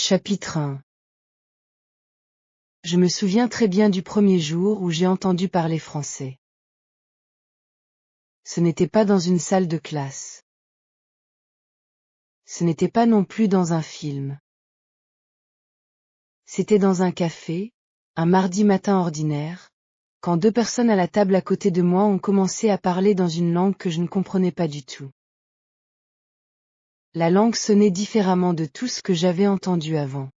Chapitre 1. Je me souviens très bien du premier jour où j'ai entendu parler français. Ce n'était pas dans une salle de classe. Ce n'était pas non plus dans un film. C'était dans un café, un mardi matin ordinaire, quand deux personnes à la table à côté de moi ont commencé à parler dans une langue que je ne comprenais pas du tout. La langue sonnait différemment de tout ce que j'avais entendu avant.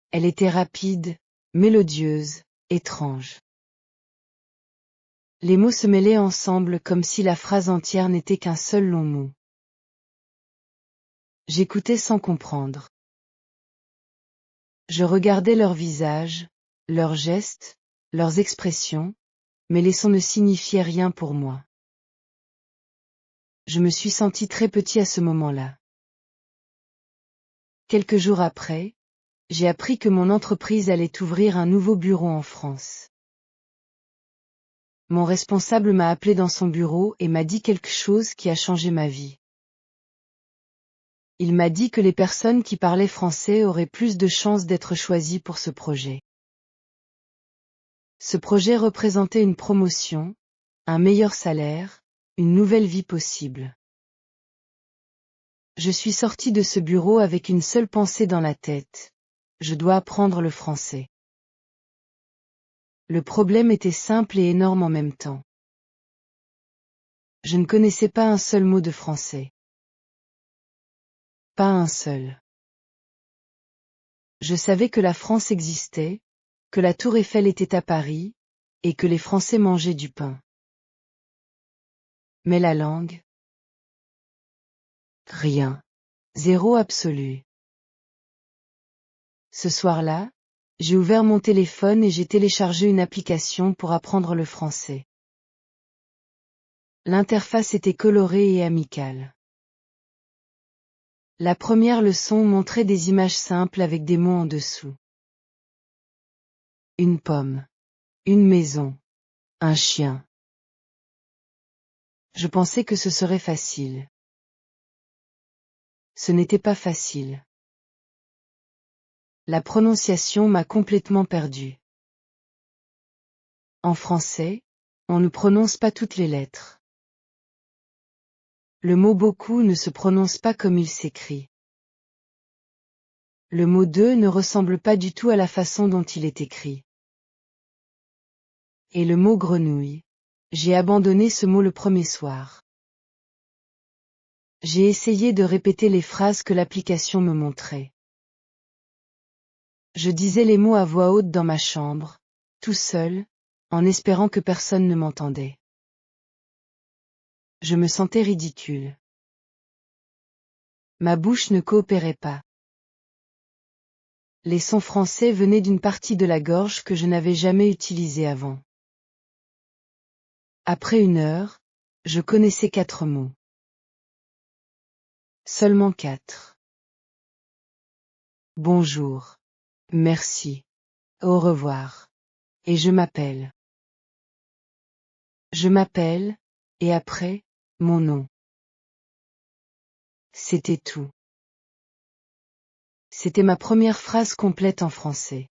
Elle était rapide, mélodieuse, étrange. Les mots se mêlaient ensemble comme si la phrase entière n'était qu'un seul long mot. J'écoutais sans comprendre. Je regardais leurs visages, leurs gestes, leurs expressions, mais les sons ne signifiaient rien pour moi. Je me suis senti très petit à ce moment-là. Quelques jours après, j'ai appris que mon entreprise allait ouvrir un nouveau bureau en France. Mon responsable m'a appelé dans son bureau et m'a dit quelque chose qui a changé ma vie. Il m'a dit que les personnes qui parlaient français auraient plus de chances d'être choisies pour ce projet. Ce projet représentait une promotion, un meilleur salaire, une nouvelle vie possible. Je suis sorti de ce bureau avec une seule pensée dans la tête. Je dois apprendre le français. Le problème était simple et énorme en même temps. Je ne connaissais pas un seul mot de français. Pas un seul. Je savais que la France existait, que la Tour Eiffel était à Paris, et que les Français mangeaient du pain. Mais la langue? Rien. Zéro absolu. Ce soir-là, j'ai ouvert mon téléphone et j'ai téléchargé une application pour apprendre le français. L'interface était colorée et amicale. La première leçon montrait des images simples avec des mots en dessous. Une pomme. Une maison. Un chien. Je pensais que ce serait facile. Ce n'était pas facile. La prononciation m'a complètement perdu. En français, on ne prononce pas toutes les lettres. Le mot beaucoup ne se prononce pas comme il s'écrit. Le mot deux ne ressemble pas du tout à la façon dont il est écrit. Et le mot grenouille, j'ai abandonné ce mot le premier soir. J'ai essayé de répéter les phrases que l'application me montrait. Je disais les mots à voix haute dans ma chambre, tout seul, en espérant que personne ne m'entendait. Je me sentais ridicule. Ma bouche ne coopérait pas. Les sons français venaient d'une partie de la gorge que je n'avais jamais utilisée avant. Après 1 heure, je connaissais 4 mots. Seulement 4. Bonjour. Merci. Au revoir. Et je m'appelle. Je m'appelle, et après, mon nom. C'était tout. C'était ma première phrase complète en français.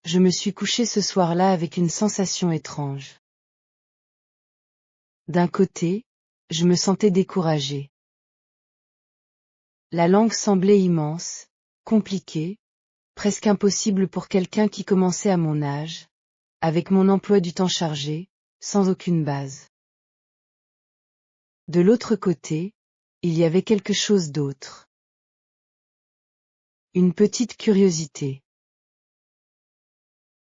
Je me suis couché ce soir-là avec une sensation étrange. D'un côté, je me sentais découragé. La langue semblait immense, compliquée, presque impossible pour quelqu'un qui commençait à mon âge, avec mon emploi du temps chargé, sans aucune base. De l'autre côté, il y avait quelque chose d'autre. Une petite curiosité.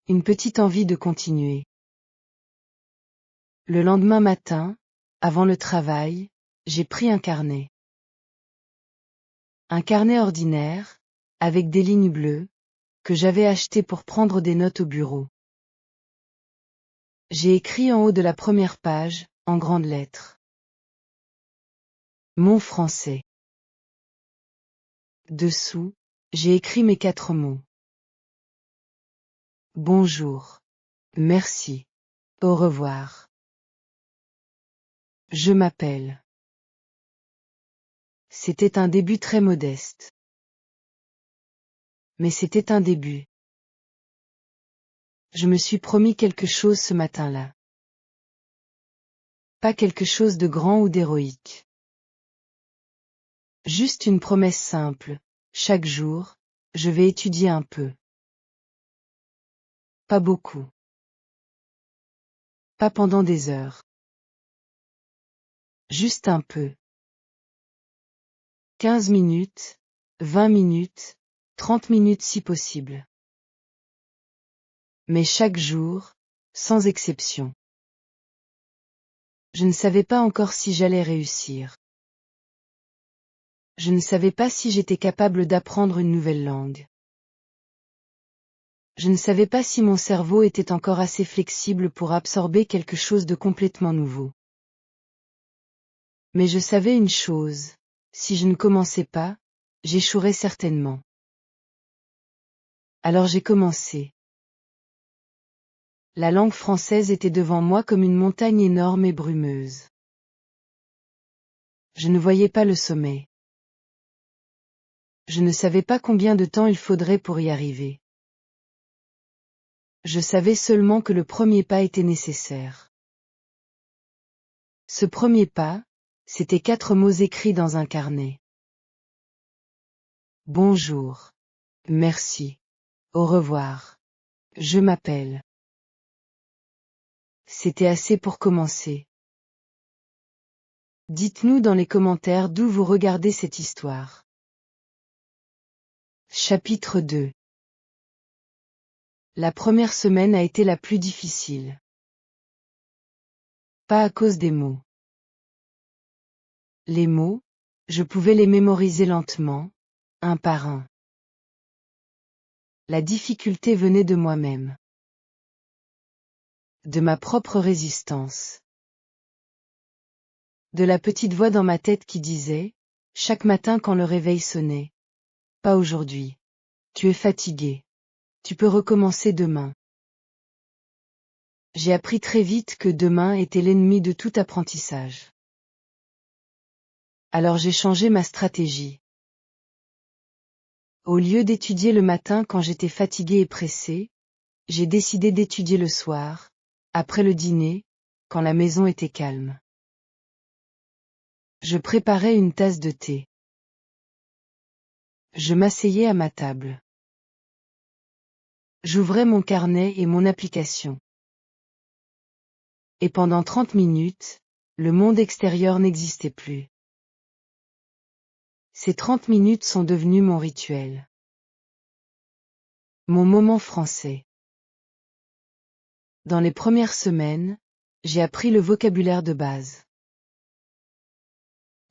Une petite envie de continuer. Le lendemain matin, avant le travail, j'ai pris un carnet. Un carnet ordinaire, avec des lignes bleues, que j'avais acheté pour prendre des notes au bureau. J'ai écrit en haut de la première page, en grandes lettres. Mon français. Dessous, j'ai écrit mes 4 mots. Bonjour. Merci. Au revoir. Je m'appelle. C'était un début très modeste. Mais c'était un début. Je me suis promis quelque chose ce matin-là. Pas quelque chose de grand ou d'héroïque. Juste une promesse simple. Chaque jour, je vais étudier un peu. Pas beaucoup. Pas pendant des heures. Juste un peu. 15 minutes, 20 minutes, 30 minutes si possible. Mais chaque jour, sans exception. Je ne savais pas encore si j'allais réussir. Je ne savais pas si j'étais capable d'apprendre une nouvelle langue. Je ne savais pas si mon cerveau était encore assez flexible pour absorber quelque chose de complètement nouveau. Mais je savais une chose, si je ne commençais pas, j'échouerais certainement. Alors j'ai commencé. La langue française était devant moi comme une montagne énorme et brumeuse. Je ne voyais pas le sommet. Je ne savais pas combien de temps il faudrait pour y arriver. Je savais seulement que le premier pas était nécessaire. Ce premier pas, c'était 4 mots écrits dans un carnet. Bonjour. Merci. Au revoir. Je m'appelle. C'était assez pour commencer. Dites-nous dans les commentaires d'où vous regardez cette histoire. Chapitre 2. La première semaine a été la plus difficile. Pas à cause des mots. Les mots, je pouvais les mémoriser lentement, un par un. La difficulté venait de moi-même. De ma propre résistance. De la petite voix dans ma tête qui disait, chaque matin quand le réveil sonnait. Pas aujourd'hui. Tu es fatigué. Tu peux recommencer demain. J'ai appris très vite que demain était l'ennemi de tout apprentissage. Alors j'ai changé ma stratégie. Au lieu d'étudier le matin quand j'étais fatigué et pressé, j'ai décidé d'étudier le soir, après le dîner, quand la maison était calme. Je préparais une tasse de thé. Je m'asseyais à ma table. J'ouvrais mon carnet et mon application. Et pendant 30 minutes, le monde extérieur n'existait plus. Ces 30 minutes sont devenues mon rituel. Mon moment français. Dans les premières semaines, j'ai appris le vocabulaire de base.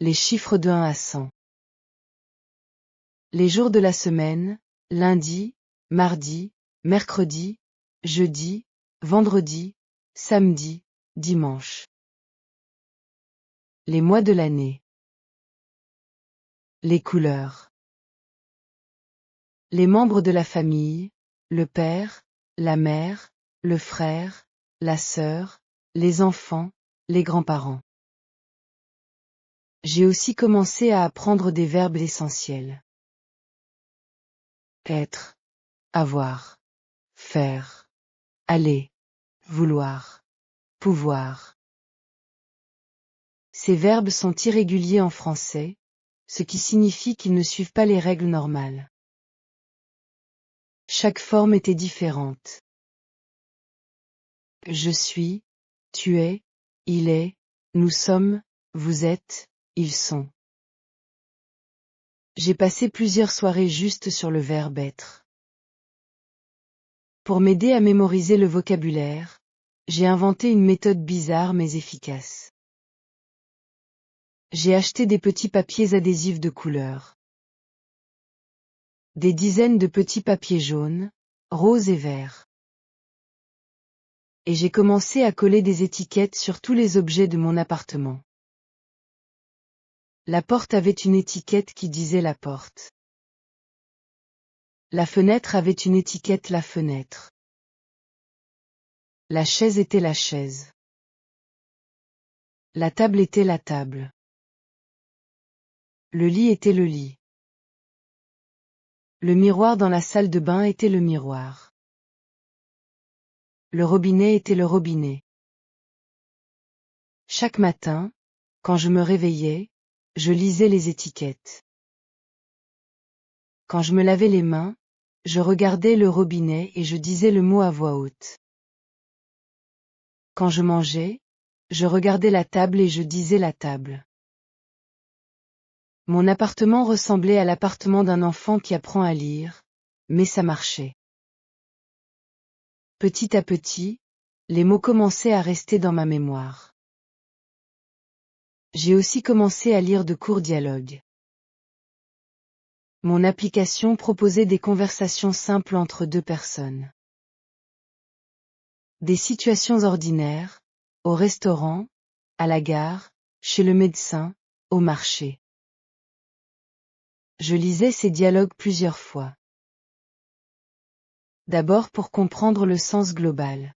Les chiffres de 1 à 100. Les jours de la semaine, lundi, mardi, mercredi, jeudi, vendredi, samedi, dimanche. Les mois de l'année. Les couleurs. Les membres de la famille, le père, la mère, le frère, la sœur, les enfants, les grands-parents. J'ai aussi commencé à apprendre des verbes essentiels. Être, avoir, faire, aller, vouloir, pouvoir. Ces verbes sont irréguliers en français, ce qui signifie qu'ils ne suivent pas les règles normales. Chaque forme était différente. Je suis, tu es, il est, nous sommes, vous êtes, ils sont. J'ai passé plusieurs soirées juste sur le verbe être. Pour m'aider à mémoriser le vocabulaire, j'ai inventé une méthode bizarre mais efficace. J'ai acheté des petits papiers adhésifs de couleur. Des dizaines de petits papiers jaunes, roses et verts. Et j'ai commencé à coller des étiquettes sur tous les objets de mon appartement. La porte avait une étiquette qui disait la porte. La fenêtre avait une étiquette la fenêtre. La chaise était la chaise. La table était la table. Le lit était le lit. Le miroir dans la salle de bain était le miroir. Le robinet était le robinet. Chaque matin, quand je me réveillais, je lisais les étiquettes. Quand je me lavais les mains, je regardais le robinet et je disais le mot à voix haute. Quand je mangeais, je regardais la table et je disais la table. Mon appartement ressemblait à l'appartement d'un enfant qui apprend à lire, mais ça marchait. Petit à petit, les mots commençaient à rester dans ma mémoire. J'ai aussi commencé à lire de courts dialogues. Mon application proposait des conversations simples entre deux personnes. Des situations ordinaires, au restaurant, à la gare, chez le médecin, au marché. Je lisais ces dialogues plusieurs fois. D'abord pour comprendre le sens global.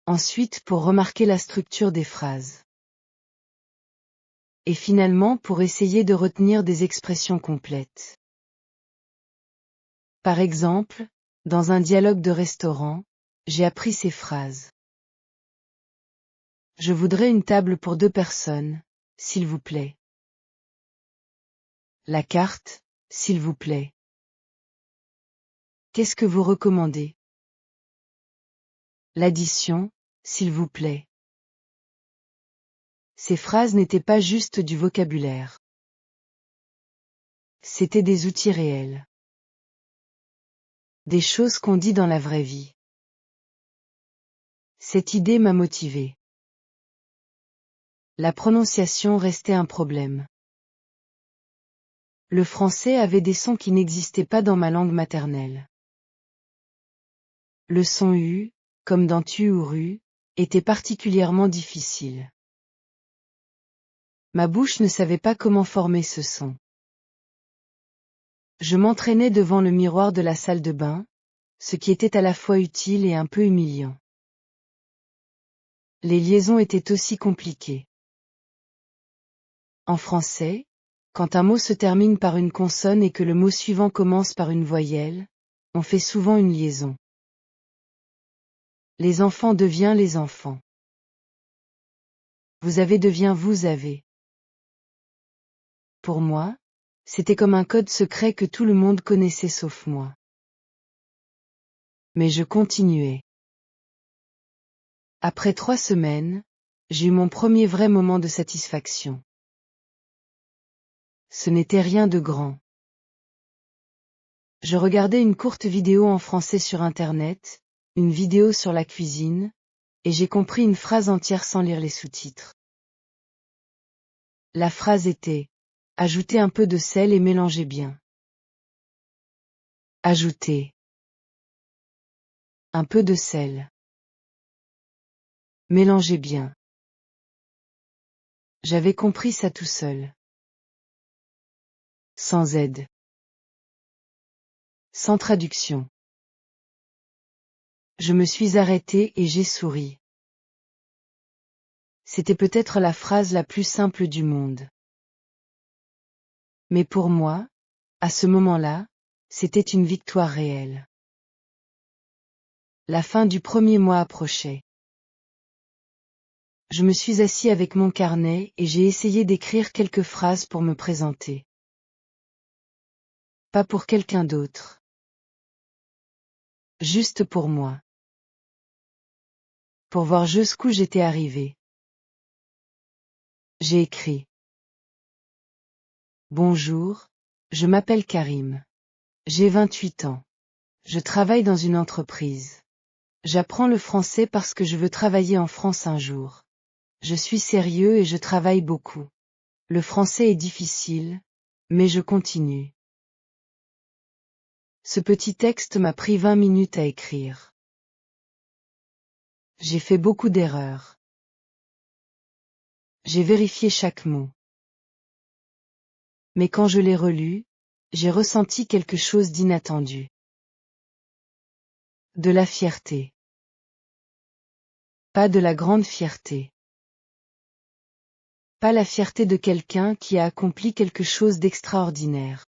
Ensuite pour remarquer la structure des phrases. Et finalement pour essayer de retenir des expressions complètes. Par exemple, dans un dialogue de restaurant, j'ai appris ces phrases. Je voudrais une table pour 2 personnes, s'il vous plaît. La carte, s'il vous plaît. Qu'est-ce que vous recommandez? L'addition, s'il vous plaît. Ces phrases n'étaient pas juste du vocabulaire. C'étaient des outils réels. Des choses qu'on dit dans la vraie vie. Cette idée m'a motivé. La prononciation restait un problème. Le français avait des sons qui n'existaient pas dans ma langue maternelle. Le son U, comme dans tu ou ru, était particulièrement difficile. Ma bouche ne savait pas comment former ce son. Je m'entraînais devant le miroir de la salle de bain, ce qui était à la fois utile et un peu humiliant. Les liaisons étaient aussi compliquées. En français, quand un mot se termine par une consonne et que le mot suivant commence par une voyelle, on fait souvent une liaison. Les enfants devient les enfants. Vous avez devient vous avez. Pour moi, c'était comme un code secret que tout le monde connaissait sauf moi. Mais je continuais. Après 3 semaines, j'ai eu mon premier vrai moment de satisfaction. Ce n'était rien de grand. Je regardais une courte vidéo en français sur Internet, une vidéo sur la cuisine, et j'ai compris une phrase entière sans lire les sous-titres. La phrase était « Ajoutez un peu de sel et mélangez bien ». Ajoutez un peu de sel. Mélangez bien. J'avais compris ça tout seul. Sans aide. Sans traduction. Je me suis arrêté et j'ai souri. C'était peut-être la phrase la plus simple du monde. Mais pour moi, à ce moment-là, c'était une victoire réelle. La fin du premier mois approchait. Je me suis assis avec mon carnet et j'ai essayé d'écrire quelques phrases pour me présenter. Pas pour quelqu'un d'autre. Juste pour moi. Pour voir jusqu'où j'étais arrivé. J'ai écrit. Bonjour, je m'appelle Karim. J'ai 28 ans. Je travaille dans une entreprise. J'apprends le français parce que je veux travailler en France un jour. Je suis sérieux et je travaille beaucoup. Le français est difficile, mais je continue. Ce petit texte m'a pris 20 minutes à écrire. J'ai fait beaucoup d'erreurs. J'ai vérifié chaque mot. Mais quand je l'ai relu, j'ai ressenti quelque chose d'inattendu. De la fierté. Pas de la grande fierté. pas la fierté de quelqu'un qui a accompli quelque chose d'extraordinaire,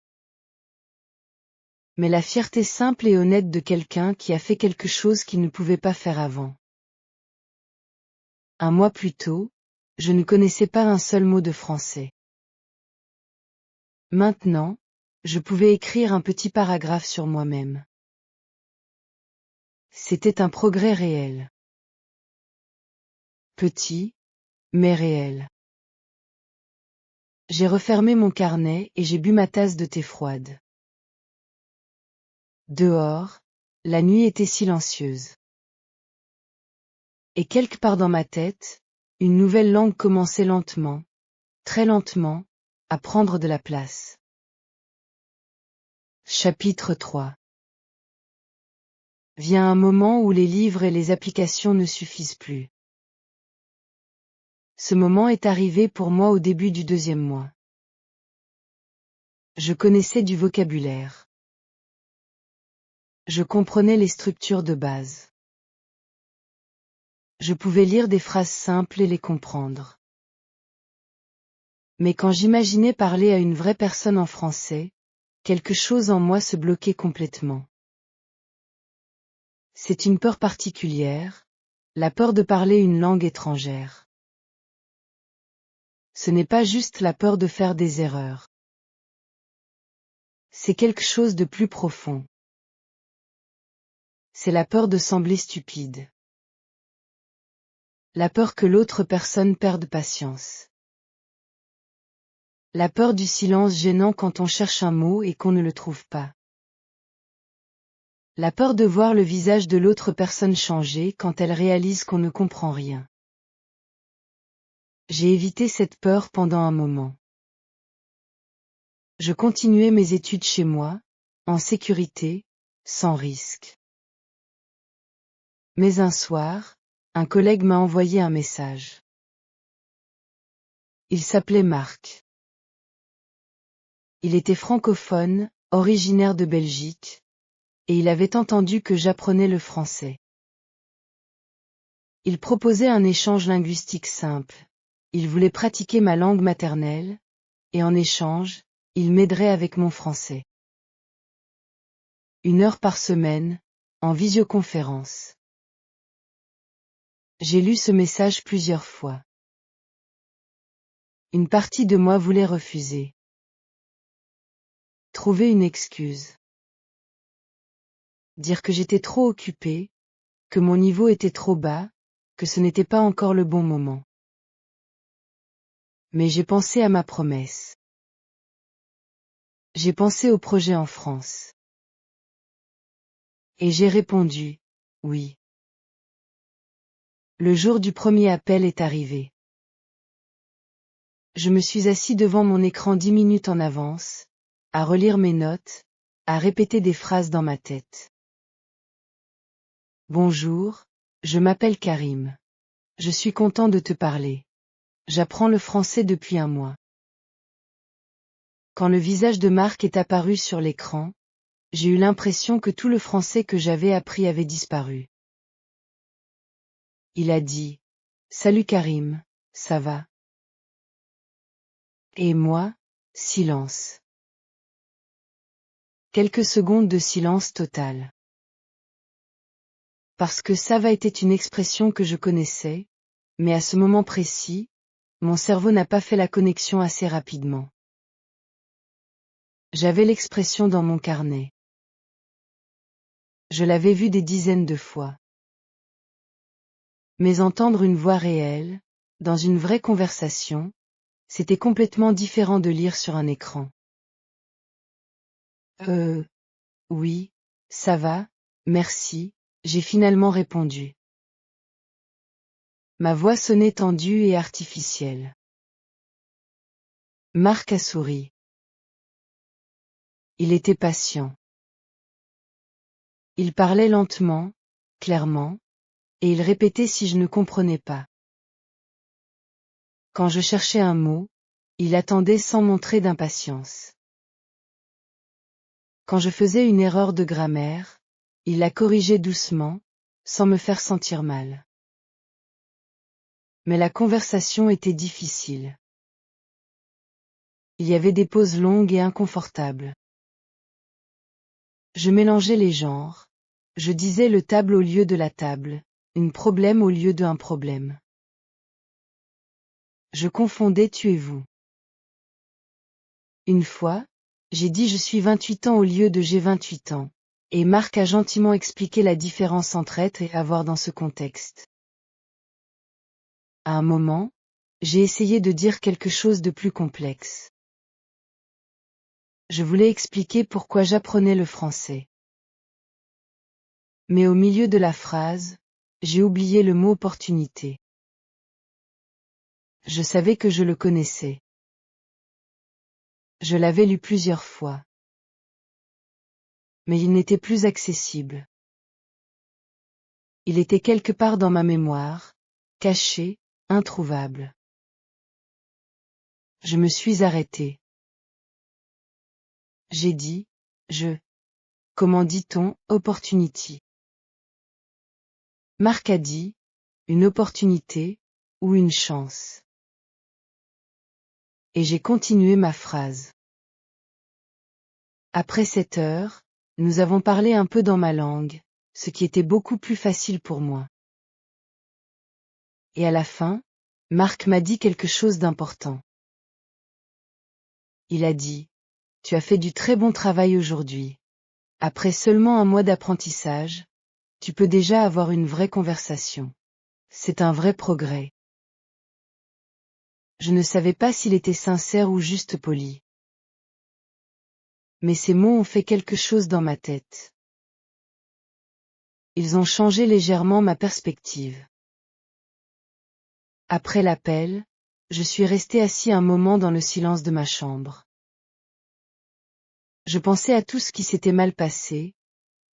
mais la fierté simple et honnête de quelqu'un qui a fait quelque chose qu'il ne pouvait pas faire avant. Un mois plus tôt, je ne connaissais pas un seul mot de français. Maintenant, je pouvais écrire un petit paragraphe sur moi-même. C'était un progrès réel. Petit, mais réel. J'ai refermé mon carnet et j'ai bu ma tasse de thé froide. Dehors, la nuit était silencieuse. Et quelque part dans ma tête, une nouvelle langue commençait lentement, très lentement, à prendre de la place. Chapitre 3. Vient un moment où les livres et les applications ne suffisent plus. Ce moment est arrivé pour moi au début du 2e mois. Je connaissais du vocabulaire. Je comprenais les structures de base. Je pouvais lire des phrases simples et les comprendre. Mais quand j'imaginais parler à une vraie personne en français, quelque chose en moi se bloquait complètement. C'est une peur particulière, la peur de parler une langue étrangère. Ce n'est pas juste la peur de faire des erreurs. C'est quelque chose de plus profond. C'est la peur de sembler stupide. La peur que l'autre personne perde patience. La peur du silence gênant quand on cherche un mot et qu'on ne le trouve pas. La peur de voir le visage de l'autre personne changer quand elle réalise qu'on ne comprend rien. J'ai évité cette peur pendant un moment. Je continuais mes études chez moi, en sécurité, sans risque. Mais un soir, un collègue m'a envoyé un message. Il s'appelait Marc. Il était francophone, originaire de Belgique, et il avait entendu que j'apprenais le français. Il proposait un échange linguistique simple. Il voulait pratiquer ma langue maternelle, et en échange, il m'aiderait avec mon français. 1 heure par semaine, en visioconférence. J'ai lu ce message plusieurs fois. Une partie de moi voulait refuser. Trouver une excuse. Dire que j'étais trop occupée, que mon niveau était trop bas, que ce n'était pas encore le bon moment. Mais j'ai pensé à ma promesse. J'ai pensé au projet en France. Et j'ai répondu, oui. Le jour du premier appel est arrivé. Je me suis assis devant mon écran 10 minutes en avance, à relire mes notes, à répéter des phrases dans ma tête. Bonjour, je m'appelle Karim. Je suis content de te parler. J'apprends le français depuis 1 mois. Quand le visage de Marc est apparu sur l'écran, j'ai eu l'impression que tout le français que j'avais appris avait disparu. Il a dit, « Salut Karim, ça va ?» Et moi, silence. Quelques secondes de silence total. Parce que ça va était une expression que je connaissais, mais à ce moment précis, mon cerveau n'a pas fait la connexion assez rapidement. J'avais l'expression dans mon carnet. Je l'avais vue des dizaines de fois. Mais entendre une voix réelle, dans une vraie conversation, c'était complètement différent de lire sur un écran. Oui, ça va, merci, j'ai finalement répondu. Ma voix sonnait tendue et artificielle. Marc a souri. Il était patient. Il parlait lentement, clairement, et il répétait si je ne comprenais pas. Quand je cherchais un mot, il attendait sans montrer d'impatience. Quand je faisais une erreur de grammaire, il la corrigeait doucement, sans me faire sentir mal. Mais la conversation était difficile. Il y avait des pauses longues et inconfortables. Je mélangeais les genres. Je disais le table au lieu de la table, une problème au lieu d'un problème. Je confondais tu et vous. Une fois, j'ai dit je suis 28 ans au lieu de j'ai 28 ans, et Marc a gentiment expliqué la différence entre être et avoir dans ce contexte. À un moment, j'ai essayé de dire quelque chose de plus complexe. Je voulais expliquer pourquoi j'apprenais le français. Mais au milieu de la phrase, j'ai oublié le mot opportunité. Je savais que je le connaissais. Je l'avais lu plusieurs fois. Mais il n'était plus accessible. Il était quelque part dans ma mémoire, caché, introuvable. Je me suis arrêté. J'ai dit, comment dit-on, opportunity. Marc a dit, une opportunité, ou une chance. Et j'ai continué ma phrase. Après 7 heures, nous avons parlé un peu dans ma langue, ce qui était beaucoup plus facile pour moi. Et à la fin, Marc m'a dit quelque chose d'important. Il a dit, tu as fait du très bon travail aujourd'hui. Après seulement un mois d'apprentissage, tu peux déjà avoir une vraie conversation. C'est un vrai progrès. Je ne savais pas s'il était sincère ou juste poli. Mais ces mots ont fait quelque chose dans ma tête. Ils ont changé légèrement ma perspective. Après l'appel, je suis resté assis un moment dans le silence de ma chambre. Je pensais à tout ce qui s'était mal passé,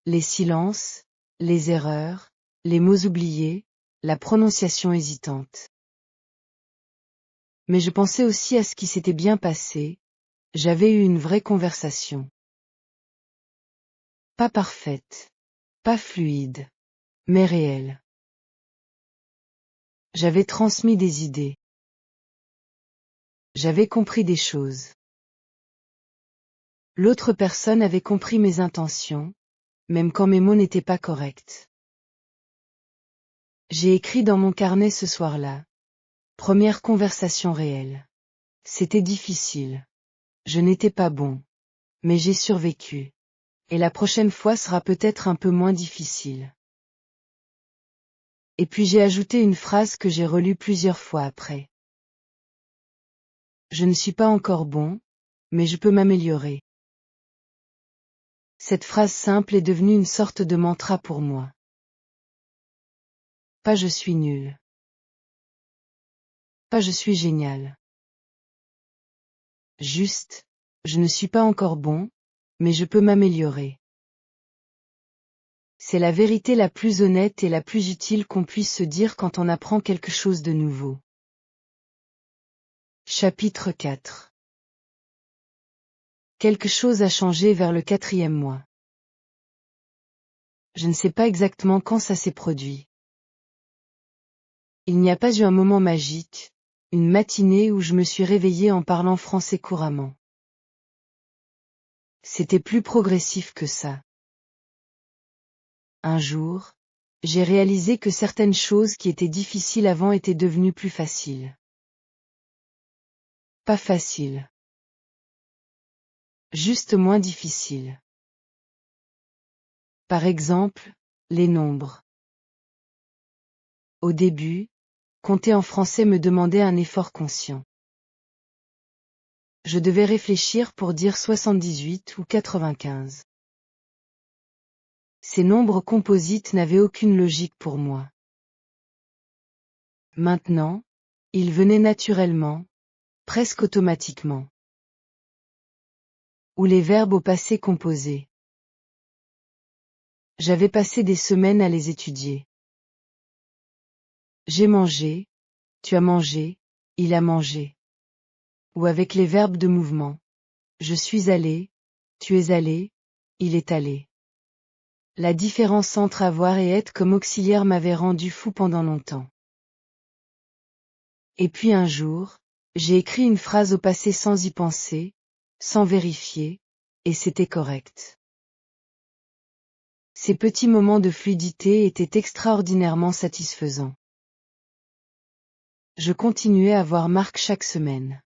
les silences, les erreurs, les mots oubliés, la prononciation hésitante. Mais je pensais aussi à ce qui s'était bien passé, j'avais eu une vraie conversation. Pas parfaite, pas fluide, mais réelle. J'avais transmis des idées. J'avais compris des choses. L'autre personne avait compris mes intentions, même quand mes mots n'étaient pas corrects. J'ai écrit dans mon carnet ce soir-là. Première conversation réelle. C'était difficile. Je n'étais pas bon. Mais j'ai survécu. Et la prochaine fois sera peut-être un peu moins difficile. Et puis j'ai ajouté une phrase que j'ai relue plusieurs fois après. Je ne suis pas encore bon, mais je peux m'améliorer. Cette phrase simple est devenue une sorte de mantra pour moi. Pas je suis nul. Pas je suis génial. Juste, je ne suis pas encore bon, mais je peux m'améliorer. C'est la vérité la plus honnête et la plus utile qu'on puisse se dire quand on apprend quelque chose de nouveau. Chapitre 4. Quelque chose a changé vers le 4e mois. Je ne sais pas exactement quand ça s'est produit. Il n'y a pas eu un moment magique, une matinée où je me suis réveillé en parlant français couramment. C'était plus progressif que ça. Un jour, j'ai réalisé que certaines choses qui étaient difficiles avant étaient devenues plus faciles. Pas faciles. Juste moins difficiles. Par exemple, les nombres. Au début, compter en français me demandait un effort conscient. Je devais réfléchir pour dire 78 ou 95. Ces nombres composites n'avaient aucune logique pour moi. Maintenant, ils venaient naturellement, presque automatiquement. Ou les verbes au passé composé. J'avais passé des semaines à les étudier. J'ai mangé, tu as mangé, il a mangé. Ou avec les verbes de mouvement. Je suis allé, tu es allé, il est allé. La différence entre avoir et être comme auxiliaire m'avait rendu fou pendant longtemps. Et puis un jour, J'ai écrit une phrase au passé sans y penser, sans vérifier, et c'était correct. Ces petits moments de fluidité étaient extraordinairement satisfaisants. Je continuais à voir Marc chaque semaine.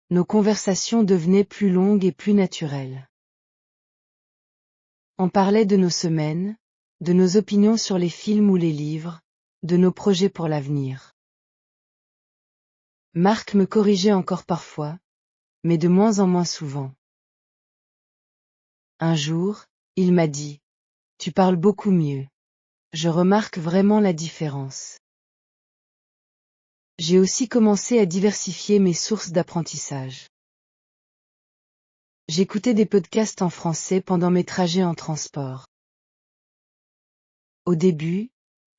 Nos conversations devenaient plus longues et plus naturelles. On parlait de nos semaines, de nos opinions sur les films ou les livres, de nos projets pour l'avenir. Marc me corrigeait encore parfois, mais de moins en moins souvent. Un jour, il m'a dit: « Tu parles beaucoup mieux. Je remarque vraiment la différence. » J'ai aussi commencé à diversifier mes sources d'apprentissage. J'écoutais des podcasts en français pendant mes trajets en transport. Au début,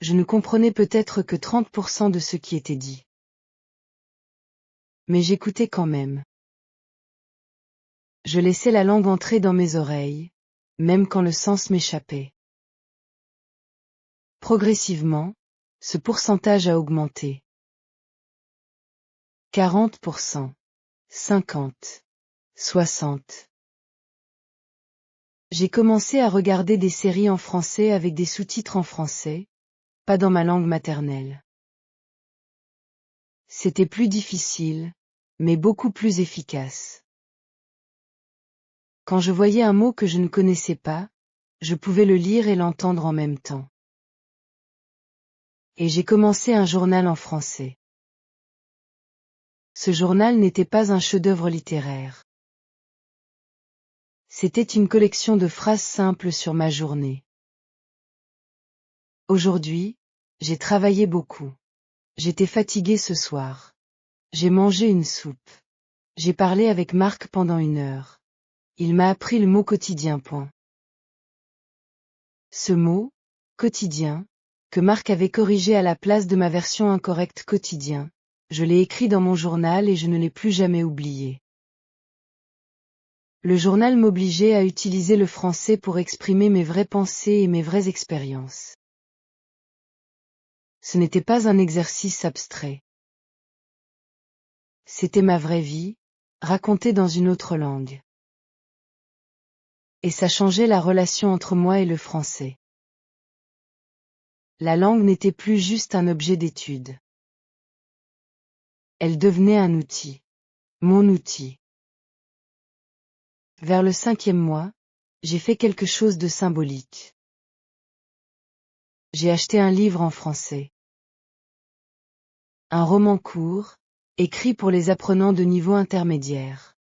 je ne comprenais peut-être que 30% de ce qui était dit. Mais j'écoutais quand même. Je laissais la langue entrer dans mes oreilles, même quand le sens m'échappait. Progressivement, ce pourcentage a augmenté. 40%, 50%, 60%. J'ai commencé à regarder des séries en français avec des sous-titres en français, pas dans ma langue maternelle. C'était plus difficile, mais beaucoup plus efficace. Quand je voyais un mot que je ne connaissais pas, je pouvais le lire et l'entendre en même temps. Et j'ai commencé un journal en français. Ce journal n'était pas un chef-d'œuvre littéraire. C'était une collection de phrases simples sur ma journée. Aujourd'hui, j'ai travaillé beaucoup. J'étais fatiguée ce soir. J'ai mangé une soupe. J'ai parlé avec Marc pendant 1 heure. Il m'a appris le mot quotidien. Ce mot, quotidien, que Marc avait corrigé à la place de ma version incorrecte quotidien, je l'ai écrit dans mon journal et je ne l'ai plus jamais oublié. Le journal m'obligeait à utiliser le français pour exprimer mes vraies pensées et mes vraies expériences. Ce n'était pas un exercice abstrait. C'était ma vraie vie, racontée dans une autre langue. Et ça changeait la relation entre moi et le français. La langue n'était plus juste un objet d'étude. Elle devenait un outil. Mon outil. Vers le 5e mois, j'ai fait quelque chose de symbolique. J'ai acheté un livre en français. Un roman court, écrit pour les apprenants de niveau intermédiaire.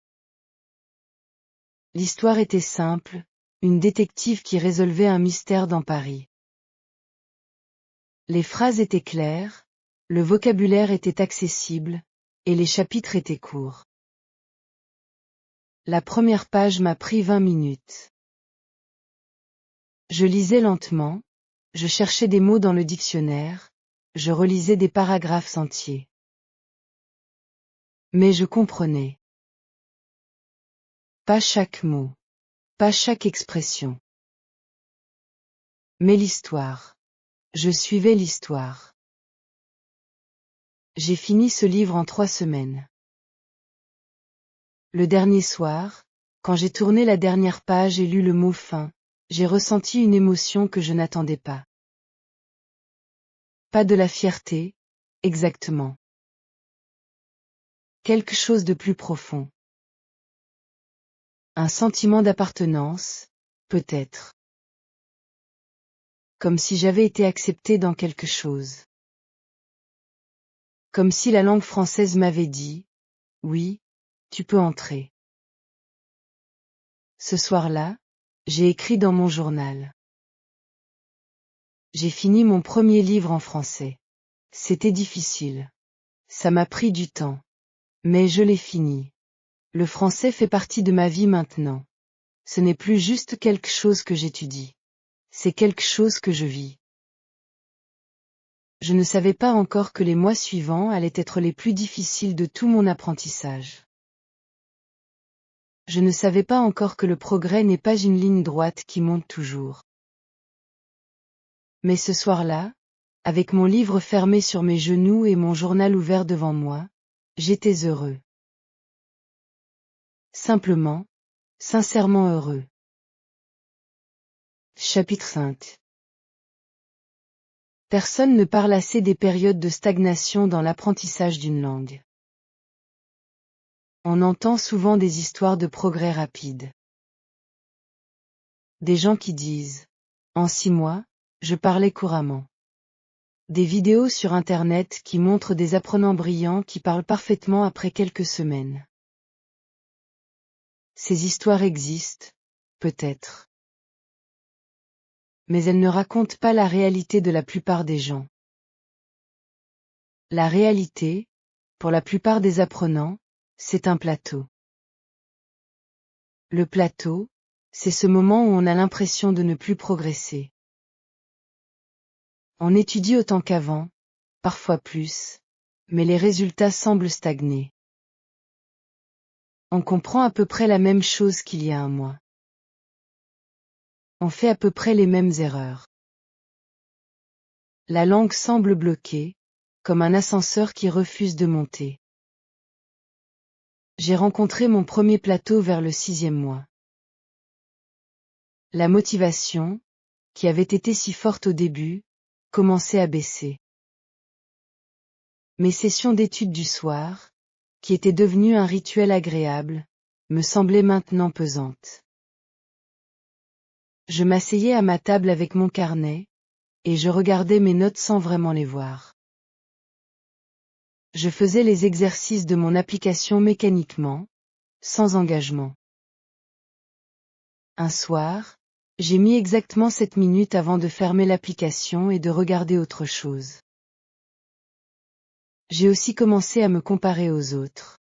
L'histoire était simple, une détective qui résolvait un mystère dans Paris. Les phrases étaient claires, le vocabulaire était accessible, et les chapitres étaient courts. La première page m'a pris 20 minutes. Je lisais lentement, je cherchais des mots dans le dictionnaire, je relisais des paragraphes entiers. Mais je comprenais. Pas chaque mot. Pas chaque expression. Mais l'histoire. Je suivais l'histoire. J'ai fini ce livre en 3 semaines. Le dernier soir, quand j'ai tourné la dernière page et lu le mot fin, j'ai ressenti une émotion que je n'attendais pas. Pas de la fierté, exactement. Quelque chose de plus profond. Un sentiment d'appartenance, peut-être. Comme si j'avais été acceptée dans quelque chose. Comme si la langue française m'avait dit, oui, tu peux entrer. Ce soir-là, j'ai écrit dans mon journal. J'ai fini mon premier livre en français. C'était difficile. Ça m'a pris du temps. Mais je l'ai fini. Le français fait partie de ma vie maintenant. Ce n'est plus juste quelque chose que j'étudie. C'est quelque chose que je vis. Je ne savais pas encore que les mois suivants allaient être les plus difficiles de tout mon apprentissage. Je ne savais pas encore que le progrès n'est pas une ligne droite qui monte toujours. Mais ce soir-là, Avec mon livre fermé sur mes genoux et mon journal ouvert devant moi, j'étais heureux. Simplement, sincèrement heureux. Chapitre 5. Personne ne parle assez des périodes de stagnation dans l'apprentissage d'une langue. On entend souvent des histoires de progrès rapides. Des gens qui disent « En 6 mois, je parlais couramment ». Des vidéos sur Internet qui montrent des apprenants brillants qui parlent parfaitement après quelques semaines. Ces histoires existent, peut-être. Mais elles ne racontent pas la réalité de la plupart des gens. La réalité, pour la plupart des apprenants, c'est un plateau. Le plateau, c'est ce moment où on a l'impression de ne plus progresser. On étudie autant qu'avant, parfois plus, mais les résultats semblent stagner. On comprend à peu près la même chose qu'il y a un mois. On fait à peu près les mêmes erreurs. La langue semble bloquée, comme un ascenseur qui refuse de monter. J'ai rencontré mon premier plateau vers le 6e mois. La motivation, qui avait été si forte au début, commençait à baisser. Mes sessions d'études du soir, qui étaient devenues un rituel agréable, me semblaient maintenant pesantes. Je m'asseyais à ma table avec mon carnet, et je regardais mes notes sans vraiment les voir. Je faisais les exercices de mon application mécaniquement, sans engagement. Un soir, j'ai mis exactement 7 minutes avant de fermer l'application et de regarder autre chose. J'ai aussi commencé à me comparer aux autres.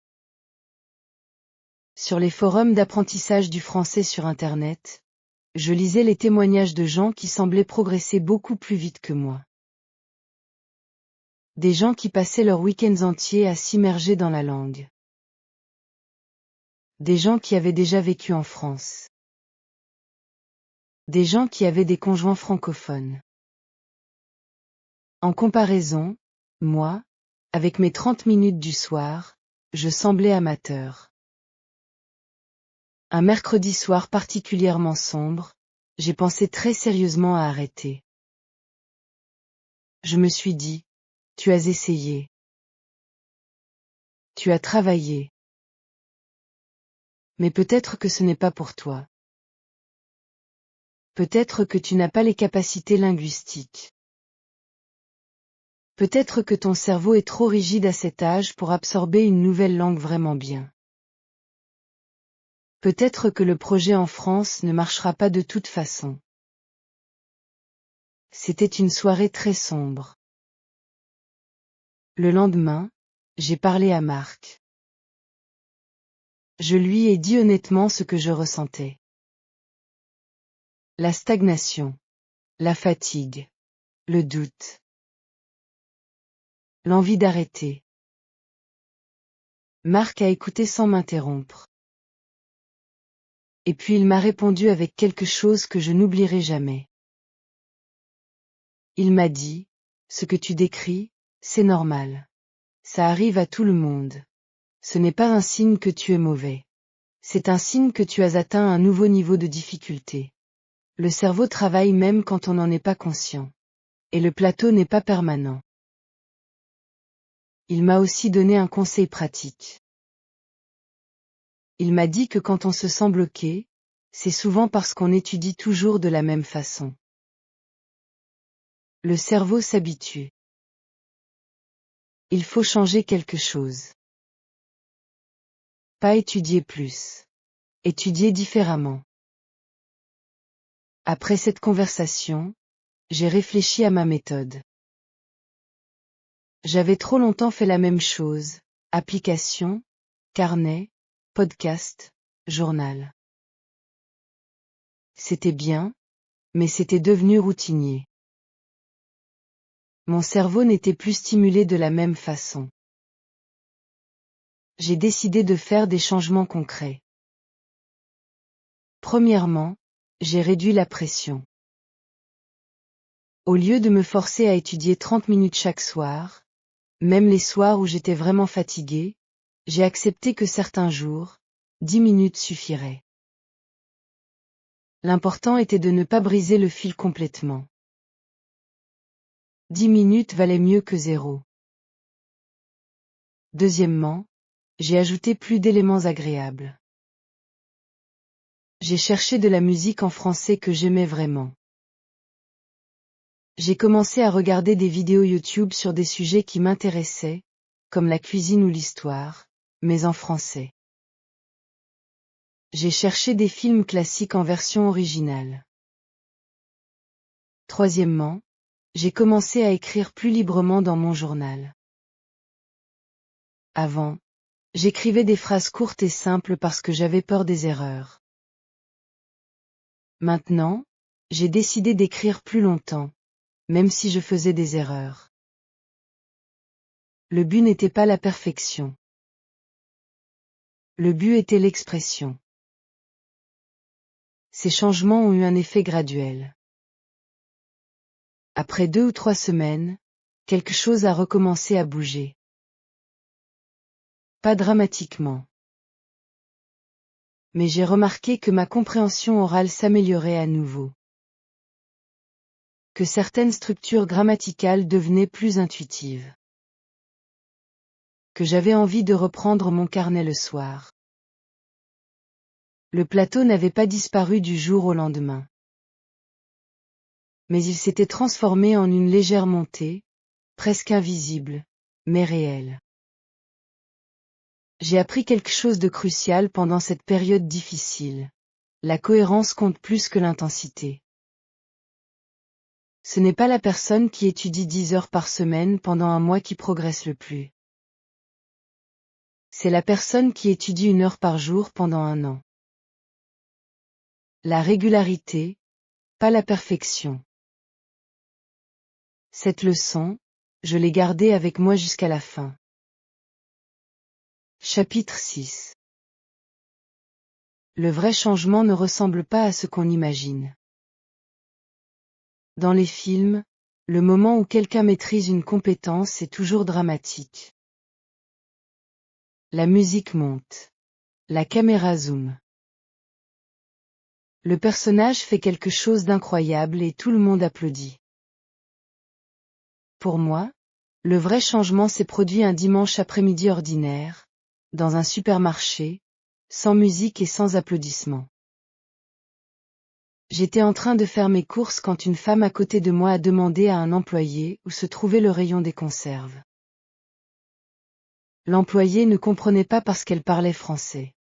Sur les forums d'apprentissage du français sur Internet, je lisais les témoignages de gens qui semblaient progresser beaucoup plus vite que moi. Des gens qui passaient leurs week-ends entiers à s'immerger dans la langue. Des gens qui avaient déjà vécu en France. Des gens qui avaient des conjoints francophones. En comparaison, moi, avec mes 30 minutes du soir, je semblais amateur. Un mercredi soir particulièrement sombre, j'ai pensé très sérieusement à arrêter. Je me suis dit, tu as essayé. Tu as travaillé. Mais peut-être que ce n'est pas pour toi. Peut-être que tu n'as pas les capacités linguistiques. Peut-être que ton cerveau est trop rigide à cet âge pour absorber une nouvelle langue vraiment bien. Peut-être que le projet en France ne marchera pas de toute façon. C'était une soirée très sombre. Le lendemain, j'ai parlé à Marc. Je lui ai dit honnêtement ce que je ressentais. La stagnation. La fatigue. Le doute. L'envie d'arrêter. Marc a écouté sans m'interrompre. Et puis il m'a répondu avec quelque chose que je n'oublierai jamais. Il m'a dit, ce que tu décris, c'est normal. Ça arrive à tout le monde. Ce n'est pas un signe que tu es mauvais. C'est un signe que tu as atteint un nouveau niveau de difficulté. Le cerveau travaille même quand on n'en est pas conscient. Et le plateau n'est pas permanent. Il m'a aussi donné un conseil pratique. Il m'a dit que quand on se sent bloqué, c'est souvent parce qu'on étudie toujours de la même façon. Le cerveau s'habitue. Il faut changer quelque chose. Pas étudier plus. Étudier différemment. Après cette conversation, j'ai réfléchi à ma méthode. J'avais trop longtemps fait la même chose, application, carnet, podcast, journal. C'était bien, mais c'était devenu routinier. Mon cerveau n'était plus stimulé de la même façon. J'ai décidé de faire des changements concrets. Premièrement, j'ai réduit la pression. Au lieu de me forcer à étudier 30 minutes chaque soir, même les soirs où j'étais vraiment fatiguée, j'ai accepté que certains jours, 10 minutes suffiraient. L'important était de ne pas briser le fil complètement. 10 minutes valaient mieux que 0. Deuxièmement, j'ai ajouté plus d'éléments agréables. J'ai cherché de la musique en français que j'aimais vraiment. J'ai commencé à regarder des vidéos YouTube sur des sujets qui m'intéressaient, comme la cuisine ou l'histoire, mais en français. J'ai cherché des films classiques en version originale. Troisièmement, j'ai commencé à écrire plus librement dans mon journal. Avant, j'écrivais des phrases courtes et simples parce que j'avais peur des erreurs. Maintenant, j'ai décidé d'écrire plus longtemps, même si je faisais des erreurs. Le but n'était pas la perfection. Le but était l'expression. Ces changements ont eu un effet graduel. Après 2 ou 3 semaines, quelque chose a recommencé à bouger. Pas dramatiquement. Mais j'ai remarqué que ma compréhension orale s'améliorait à nouveau. Que certaines structures grammaticales devenaient plus intuitives. Que j'avais envie de reprendre mon carnet le soir. Le plateau n'avait pas disparu du jour au lendemain. Mais il s'était transformé en une légère montée, presque invisible, mais réelle. J'ai appris quelque chose de crucial pendant cette période difficile. La cohérence compte plus que l'intensité. Ce n'est pas la personne qui étudie 10 heures par semaine pendant un mois qui progresse le plus. C'est la personne qui étudie 1 heure par jour pendant un an. La régularité, pas la perfection. Cette leçon, je l'ai gardée avec moi jusqu'à la fin. Chapitre 6. Le vrai changement ne ressemble pas à ce qu'on imagine. Dans les films, le moment où quelqu'un maîtrise une compétence est toujours dramatique. La musique monte. La caméra zoome. Le personnage fait quelque chose d'incroyable et tout le monde applaudit. Pour moi, le vrai changement s'est produit un dimanche après-midi ordinaire, dans un supermarché, sans musique et sans applaudissements. J'étais en train de faire mes courses quand une femme à côté de moi a demandé à un employé où se trouvait le rayon des conserves. L'employé ne comprenait pas parce qu'elle parlait français.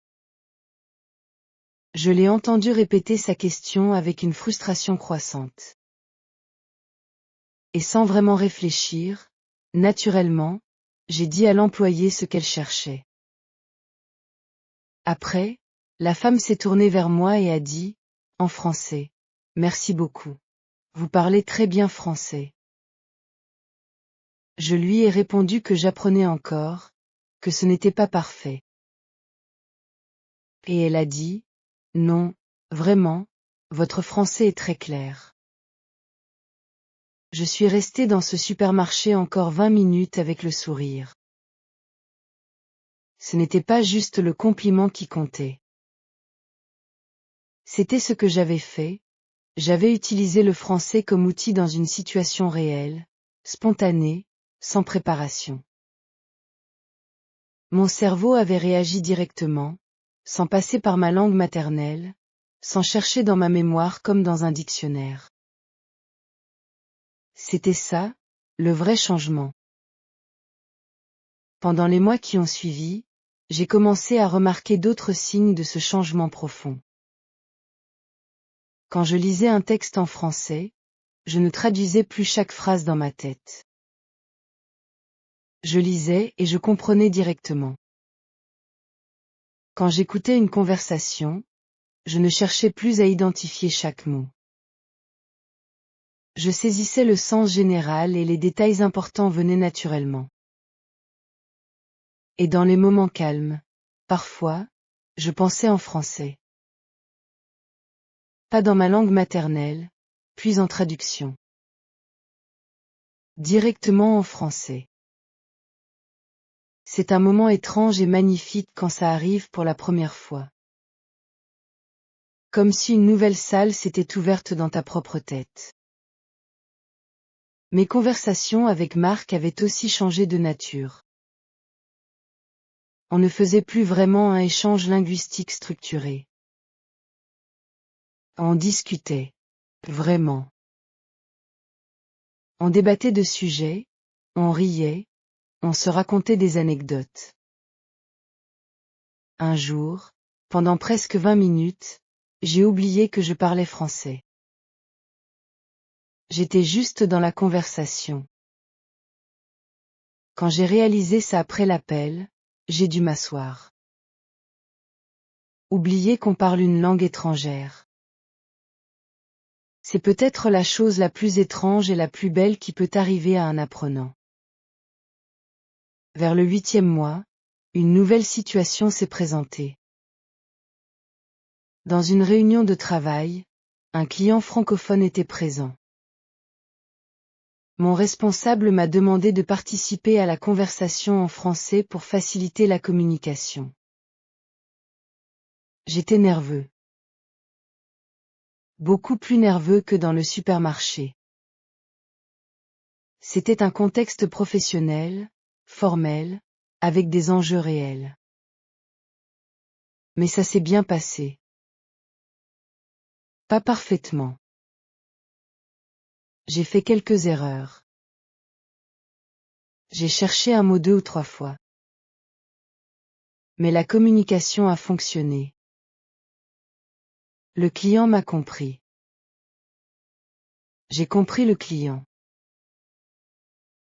Je l'ai entendu répéter sa question avec une frustration croissante. Et sans vraiment réfléchir, naturellement, j'ai dit à l'employé ce qu'elle cherchait. Après, la femme s'est tournée vers moi et a dit, en français, « Merci beaucoup. Vous parlez très bien français. » Je lui ai répondu que j'apprenais encore, que ce n'était pas parfait. Et elle a dit, « Non, vraiment, votre français est très clair. » Je suis restée dans ce supermarché encore 20 minutes avec le sourire. Ce n'était pas juste le compliment qui comptait. C'était ce que j'avais fait, j'avais utilisé le français comme outil dans une situation réelle, spontanée, sans préparation. Mon cerveau avait réagi directement, sans passer par ma langue maternelle, sans chercher dans ma mémoire comme dans un dictionnaire. C'était ça, le vrai changement. Pendant les mois qui ont suivi, j'ai commencé à remarquer d'autres signes de ce changement profond. Quand je lisais un texte en français, je ne traduisais plus chaque phrase dans ma tête. Je lisais et je comprenais directement. Quand j'écoutais une conversation, je ne cherchais plus à identifier chaque mot. Je saisissais le sens général et les détails importants venaient naturellement. Et dans les moments calmes, parfois, je pensais en français. Pas dans ma langue maternelle, puis en traduction. directement en français. C'est un moment étrange et magnifique quand ça arrive pour la première fois. Comme si une nouvelle salle s'était ouverte dans ta propre tête. Mes conversations avec Marc avaient aussi changé de nature. On ne faisait plus vraiment un échange linguistique structuré. On discutait. Vraiment. On débattait de sujets, on riait, on se racontait des anecdotes. Un jour, pendant presque 20 minutes, j'ai oublié que je parlais français. J'étais juste dans la conversation. Quand j'ai réalisé ça après l'appel, j'ai dû m'asseoir. Oublier qu'on parle une langue étrangère. C'est peut-être la chose la plus étrange et la plus belle qui peut arriver à un apprenant. Vers le 8e mois, une nouvelle situation s'est présentée. Dans une réunion de travail, un client francophone était présent. Mon responsable m'a demandé de participer à la conversation en français pour faciliter la communication. J'étais nerveux. Beaucoup plus nerveux que dans le supermarché. C'était un contexte professionnel, formel, avec des enjeux réels. Mais ça s'est bien passé. Pas parfaitement. J'ai fait quelques erreurs. J'ai cherché un mot 2 ou 3 fois. Mais la communication a fonctionné. Le client m'a compris. J'ai compris le client.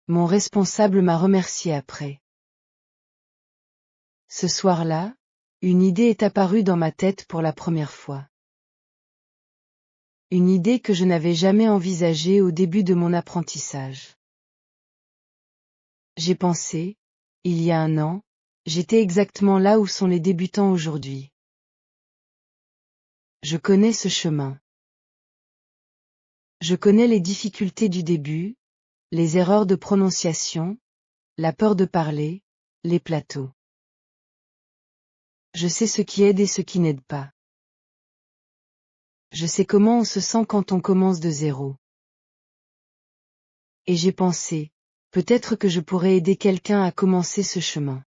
Mon responsable m'a remercié après. Ce soir-là, une idée est apparue dans ma tête pour la première fois. Une idée que je n'avais jamais envisagée au début de mon apprentissage. J'ai pensé, il y a un an, j'étais exactement là où sont les débutants aujourd'hui. Je connais ce chemin. Je connais les difficultés du début, les erreurs de prononciation, la peur de parler, les plateaux. Je sais ce qui aide et ce qui n'aide pas. Je sais comment on se sent quand on commence de zéro. Et j'ai pensé, peut-être que je pourrais aider quelqu'un à commencer ce chemin.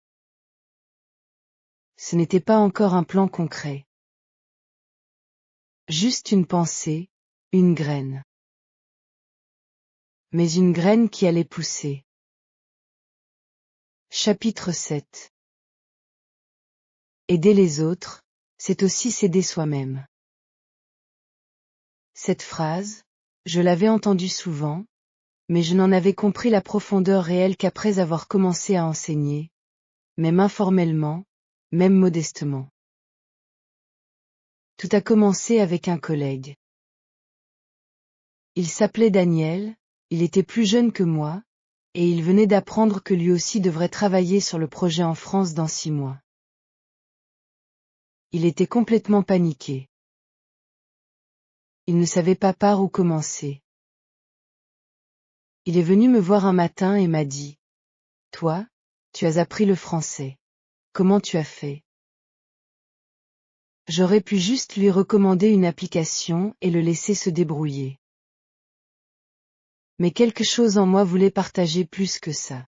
Ce n'était pas encore un plan concret. Juste une pensée, une graine. Mais une graine qui allait pousser. Chapitre 7. Aider les autres, c'est aussi s'aider soi-même. Cette phrase, je l'avais entendue souvent, mais je n'en avais compris la profondeur réelle qu'après avoir commencé à enseigner, même informellement, même modestement. Tout a commencé avec un collègue. Il s'appelait Daniel, il était plus jeune que moi, et il venait d'apprendre que lui aussi devrait travailler sur le projet en France dans 6 mois. Il était complètement paniqué. Il ne savait pas par où commencer. Il est venu me voir un matin et m'a dit, « Toi, tu as appris le français. Comment tu as fait ?» J'aurais pu juste lui recommander une application et le laisser se débrouiller. Mais quelque chose en moi voulait partager plus que ça.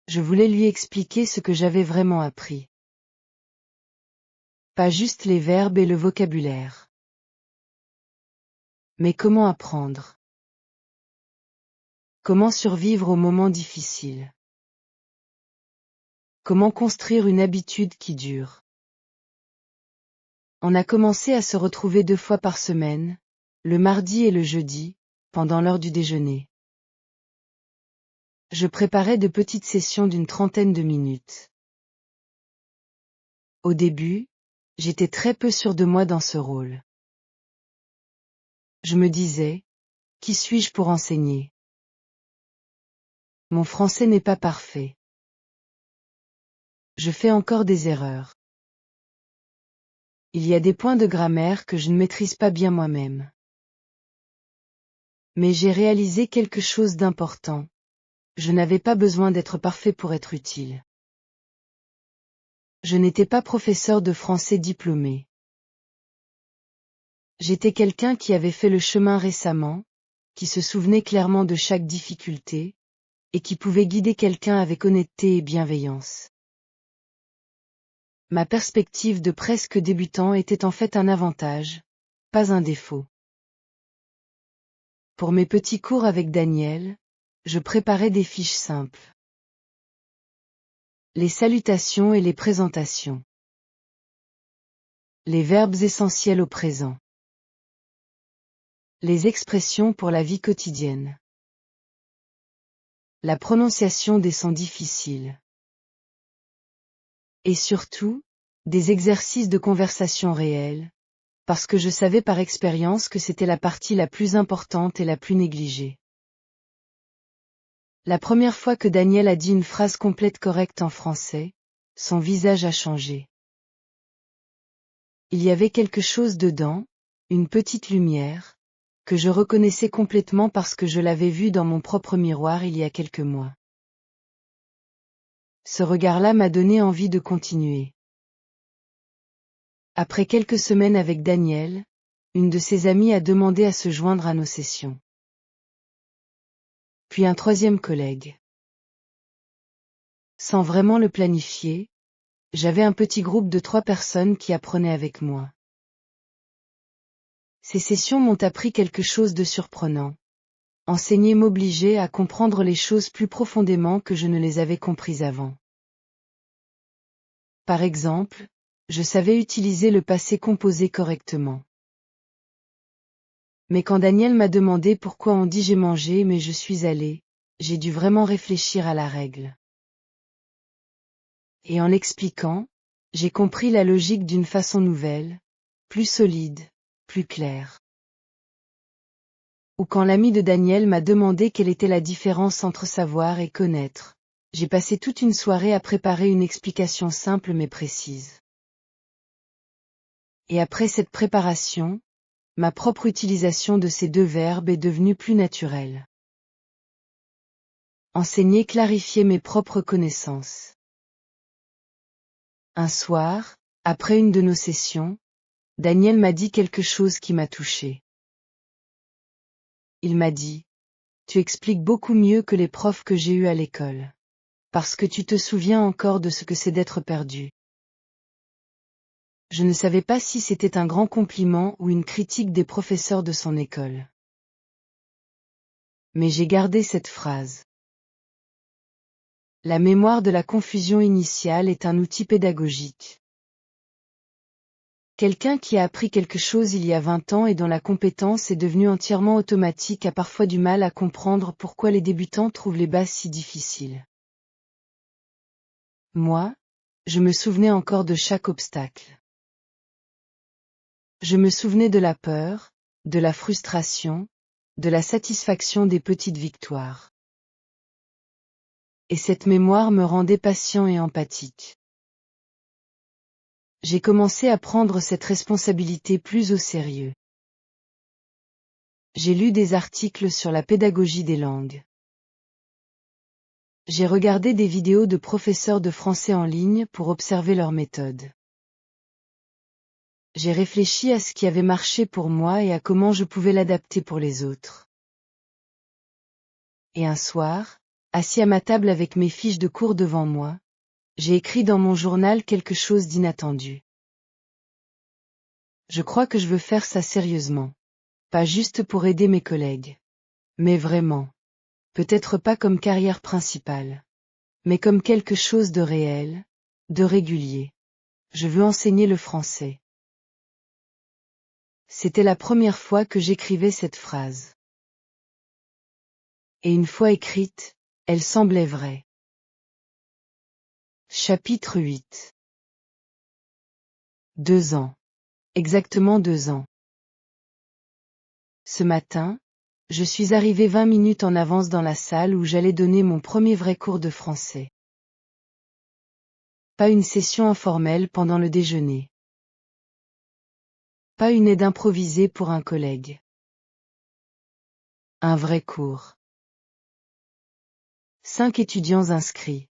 Je voulais lui expliquer ce que j'avais vraiment appris. Pas juste les verbes et le vocabulaire. Mais comment apprendre? Comment survivre aux moments difficiles? Comment construire une habitude qui dure? On a commencé à se retrouver 2 fois par semaine, le mardi et le jeudi, pendant l'heure du déjeuner. Je préparais de petites sessions d'une 30aine de minutes. Au début, j'étais très peu sûre de moi dans ce rôle. Je me disais, qui suis-je pour enseigner? Mon français n'est pas parfait. Je fais encore des erreurs. Il y a des points de grammaire que je ne maîtrise pas bien moi-même. Mais j'ai réalisé quelque chose d'important. Je n'avais pas besoin d'être parfait pour être utile. Je n'étais pas professeur de français diplômé. J'étais quelqu'un qui avait fait le chemin récemment, qui se souvenait clairement de chaque difficulté, et qui pouvait guider quelqu'un avec honnêteté et bienveillance. Ma perspective de presque débutant était en fait un avantage, pas un défaut. Pour mes petits cours avec Daniel, je préparais des fiches simples. Les salutations et les présentations. Les verbes essentiels au présent. Les expressions pour la vie quotidienne. La prononciation des sons difficiles. Et surtout, des exercices de conversation réelle, parce que je savais par expérience que c'était la partie la plus importante et la plus négligée. La première fois que Daniel a dit une phrase complète correcte en français, son visage a changé. Il y avait quelque chose dedans, une petite lumière, que je reconnaissais complètement parce que je l'avais vue dans mon propre miroir il y a quelques mois. Ce regard-là m'a donné envie de continuer. Après quelques semaines avec Daniel, une de ses amies a demandé à se joindre à nos sessions. Puis un troisième collègue. Sans vraiment le planifier, j'avais un petit groupe de 3 personnes qui apprenaient avec moi. Ces sessions m'ont appris quelque chose de surprenant. Enseigner m'obligeait à comprendre les choses plus profondément que je ne les avais comprises avant. Par exemple, je savais utiliser le passé composé correctement. Mais quand Daniel m'a demandé pourquoi on dit j'ai mangé mais je suis allé, j'ai dû vraiment réfléchir à la règle. Et en l'expliquant, j'ai compris la logique d'une façon nouvelle, plus solide, plus claire. Ou quand l'ami de Daniel m'a demandé quelle était la différence entre savoir et connaître, j'ai passé toute une soirée à préparer une explication simple mais précise. Et après cette préparation, ma propre utilisation de ces 2 verbes est devenue plus naturelle. Enseigner clarifier mes propres connaissances. Un soir, après une de nos sessions, Daniel m'a dit quelque chose qui m'a touché. Il m'a dit, « Tu expliques beaucoup mieux que les profs que j'ai eus à l'école. Parce que tu te souviens encore de ce que c'est d'être perdu. » Je ne savais pas si c'était un grand compliment ou une critique des professeurs de son école. Mais j'ai gardé cette phrase. La mémoire de la confusion initiale est un outil pédagogique. Quelqu'un qui a appris quelque chose il y a 20 ans et dont la compétence est devenue entièrement automatique a parfois du mal à comprendre pourquoi les débutants trouvent les bases si difficiles. Moi, je me souvenais encore de chaque obstacle. Je me souvenais de la peur, de la frustration, de la satisfaction des petites victoires. Et cette mémoire me rendait patient et empathique. J'ai commencé à prendre cette responsabilité plus au sérieux. J'ai lu des articles sur la pédagogie des langues. J'ai regardé des vidéos de professeurs de français en ligne pour observer leurs méthodes. J'ai réfléchi à ce qui avait marché pour moi et à comment je pouvais l'adapter pour les autres. Et un soir, assis à ma table avec mes fiches de cours devant moi, j'ai écrit dans mon journal quelque chose d'inattendu. Je crois que je veux faire ça sérieusement. Pas juste pour aider mes collègues. Mais vraiment. Peut-être pas comme carrière principale. Mais comme quelque chose de réel, de régulier. Je veux enseigner le français. C'était la première fois que j'écrivais cette phrase. Et une fois écrite, elle semblait vraie. Chapitre 8. 2 ans. Exactement 2 ans. Ce matin, je suis arrivé 20 minutes en avance dans la salle où j'allais donner mon premier vrai cours de français. Pas une session informelle pendant le déjeuner. Pas une aide improvisée pour un collègue. Un vrai cours. 5 étudiants inscrits.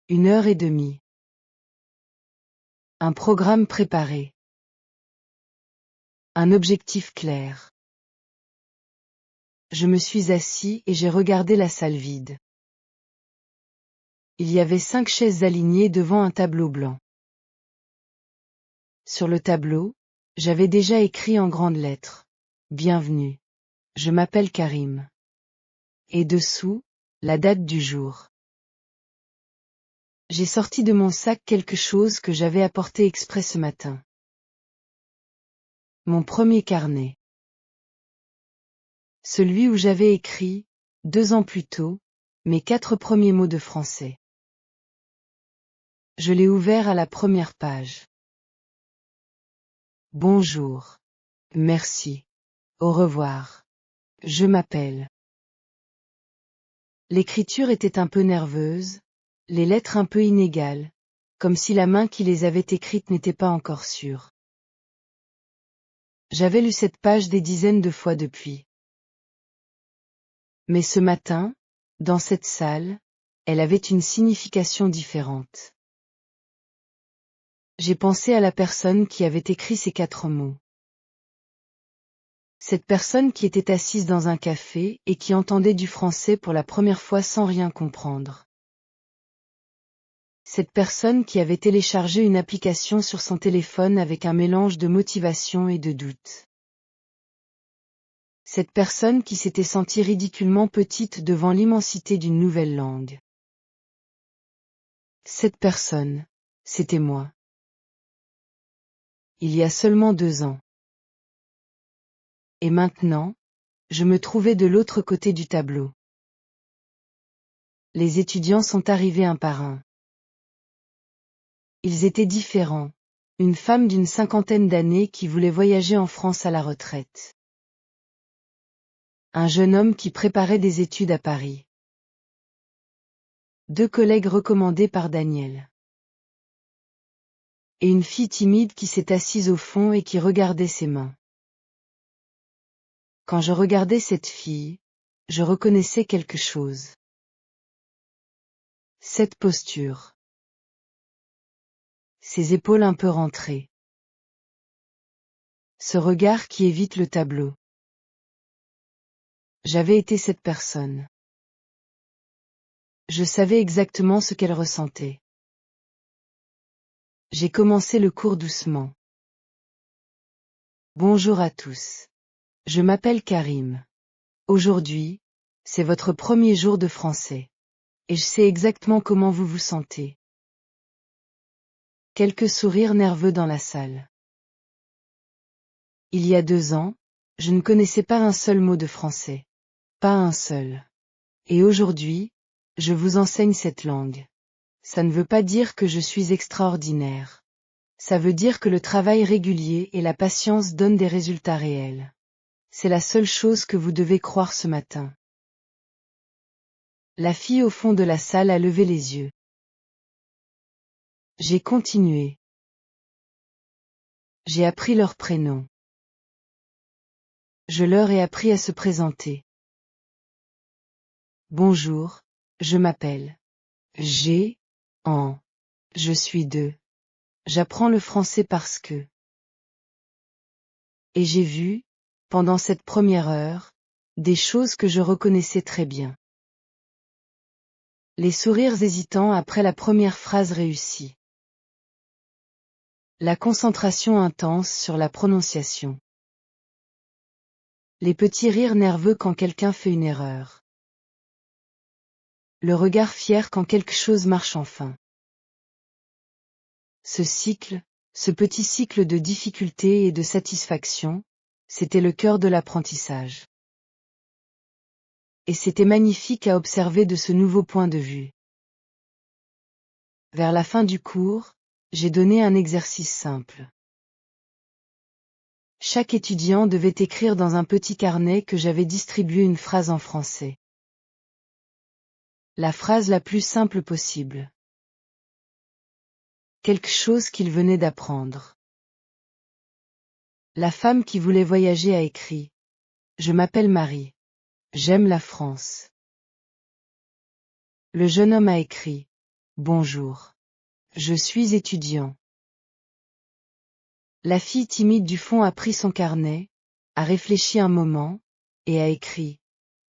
1 heure et demie. Un programme préparé. Un objectif clair. Je me suis assis et j'ai regardé la salle vide. Il y avait 5 chaises alignées devant un tableau blanc. Sur le tableau, j'avais déjà écrit en grandes lettres. Bienvenue. Je m'appelle Karim. Et dessous, la date du jour. J'ai sorti de mon sac quelque chose que j'avais apporté exprès ce matin. Mon premier carnet. Celui où j'avais écrit, 2 ans plus tôt, mes 4 premiers mots de français. Je l'ai ouvert à la première page. Bonjour. Merci. Au revoir. Je m'appelle. L'écriture était un peu nerveuse, les lettres un peu inégales, comme si la main qui les avait écrites n'était pas encore sûre. J'avais lu cette page des dizaines de fois depuis. Mais ce matin, dans cette salle, elle avait une signification différente. J'ai pensé à la personne qui avait écrit ces 4 mots. Cette personne qui était assise dans un café et qui entendait du français pour la première fois sans rien comprendre. Cette personne qui avait téléchargé une application sur son téléphone avec un mélange de motivation et de doute. Cette personne qui s'était sentie ridiculement petite devant l'immensité d'une nouvelle langue. Cette personne, c'était moi. Il y a seulement 2 ans. Et maintenant, je me trouvais de l'autre côté du tableau. Les étudiants sont arrivés un par un. Ils étaient différents. Une femme d'une 50aine d'années qui voulait voyager en France à la retraite. Un jeune homme qui préparait des études à Paris. 2 collègues recommandés par Daniel. Et une fille timide qui s'est assise au fond et qui regardait ses mains. Quand je regardais cette fille, je reconnaissais quelque chose. Cette posture. Ses épaules un peu rentrées. Ce regard qui évite le tableau. J'avais été cette personne. Je savais exactement ce qu'elle ressentait. J'ai commencé le cours doucement. Bonjour à tous. Je m'appelle Karim. Aujourd'hui, c'est votre premier jour de français. Et je sais exactement comment vous vous sentez. Quelques sourires nerveux dans la salle. Il y a 2 ans, je ne connaissais pas un seul mot de français. Pas un seul. Et aujourd'hui, je vous enseigne cette langue. Ça ne veut pas dire que je suis extraordinaire. Ça veut dire que le travail régulier et la patience donnent des résultats réels. C'est la seule chose que vous devez croire ce matin. La fille au fond de la salle a levé les yeux. J'ai continué. J'ai appris leurs prénoms. Je leur ai appris à se présenter. Bonjour, je m'appelle. Je suis 2. J'apprends le français parce que. Et j'ai vu, pendant cette première heure, des choses que je reconnaissais très bien. Les sourires hésitants après la première phrase réussie. La concentration intense sur la prononciation. Les petits rires nerveux quand quelqu'un fait une erreur. Le regard fier quand quelque chose marche enfin. Ce cycle, ce petit cycle de difficulté et de satisfaction, c'était le cœur de l'apprentissage. Et c'était magnifique à observer de ce nouveau point de vue. Vers la fin du cours, j'ai donné un exercice simple. Chaque étudiant devait écrire dans un petit carnet que j'avais distribué une phrase en français. La phrase la plus simple possible. Quelque chose qu'il venait d'apprendre. La femme qui voulait voyager a écrit. Je m'appelle Marie. J'aime la France. Le jeune homme a écrit. Bonjour. Je suis étudiant. La fille timide du fond a pris son carnet, a réfléchi un moment, et a écrit.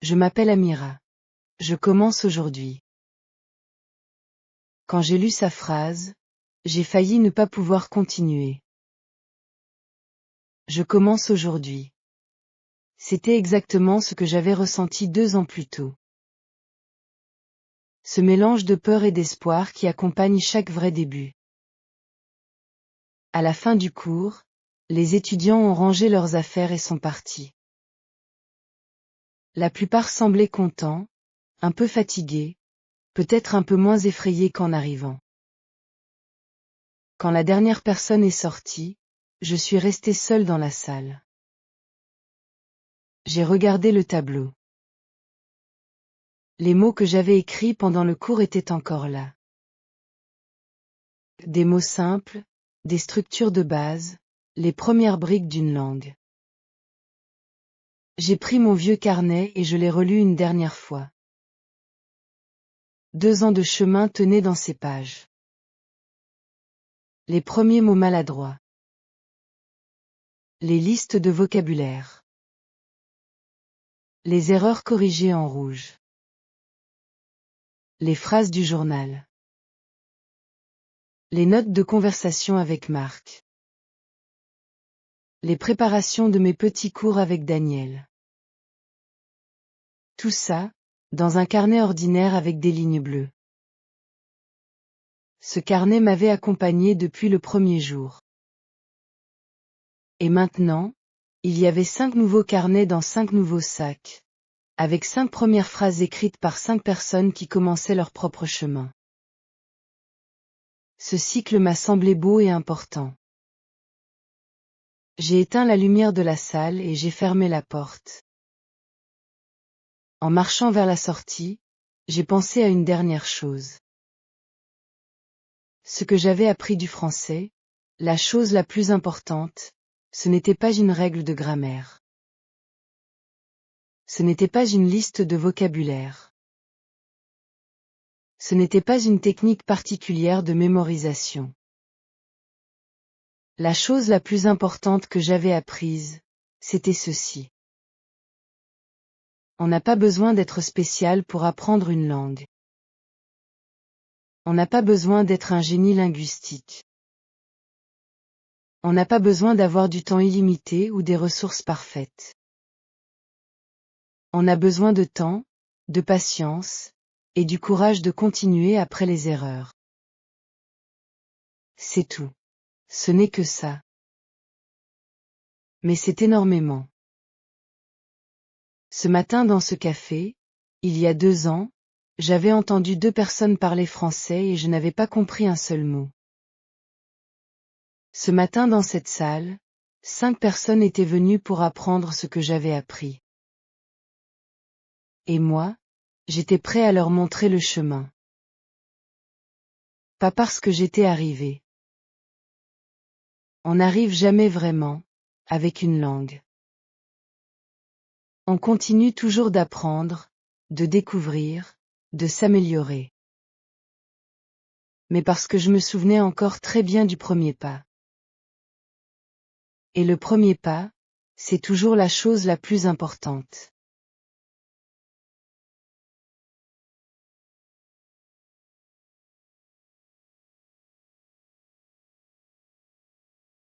Je m'appelle Amira. Je commence aujourd'hui. Quand j'ai lu sa phrase, j'ai failli ne pas pouvoir continuer. Je commence aujourd'hui. C'était exactement ce que j'avais ressenti 2 ans plus tôt. Ce mélange de peur et d'espoir qui accompagne chaque vrai début. À la fin du cours, les étudiants ont rangé leurs affaires et sont partis. La plupart semblaient contents, un peu fatigués, peut-être un peu moins effrayés qu'en arrivant. Quand la dernière personne est sortie, je suis restée seule dans la salle. J'ai regardé le tableau. Les mots que j'avais écrits pendant le cours étaient encore là. Des mots simples, des structures de base, les premières briques d'une langue. J'ai pris mon vieux carnet et je l'ai relu une dernière fois. 2 ans de chemin tenaient dans ces pages. Les premiers mots maladroits. Les listes de vocabulaire. Les erreurs corrigées en rouge. Les phrases du journal. Les notes de conversation avec Marc. Les préparations de mes petits cours avec Daniel. Tout ça, dans un carnet ordinaire avec des lignes bleues. Ce carnet m'avait accompagné depuis le premier jour. Et maintenant, il y avait 5 nouveaux carnets dans 5 nouveaux sacs, avec 5 premières phrases écrites par 5 personnes qui commençaient leur propre chemin. Ce cycle m'a semblé beau et important. J'ai éteint la lumière de la salle et j'ai fermé la porte. En marchant vers la sortie, j'ai pensé à une dernière chose. Ce que j'avais appris du français, la chose la plus importante, ce n'était pas une règle de grammaire. Ce n'était pas une liste de vocabulaire. Ce n'était pas une technique particulière de mémorisation. La chose la plus importante que j'avais apprise, c'était ceci. On n'a pas besoin d'être spécial pour apprendre une langue. On n'a pas besoin d'être un génie linguistique. On n'a pas besoin d'avoir du temps illimité ou des ressources parfaites. On a besoin de temps, de patience, et du courage de continuer après les erreurs. C'est tout. Ce n'est que ça. Mais c'est énormément. Ce matin dans ce café, il y a 2 ans, j'avais entendu 2 personnes parler français et je n'avais pas compris un seul mot. Ce matin dans cette salle, 5 personnes étaient venues pour apprendre ce que j'avais appris. Et moi, j'étais prêt à leur montrer le chemin. Pas parce que j'étais arrivé. On n'arrive jamais vraiment, avec une langue. On continue toujours d'apprendre, de découvrir, de s'améliorer. Mais parce que je me souvenais encore très bien du premier pas. Et le premier pas, c'est toujours la chose la plus importante.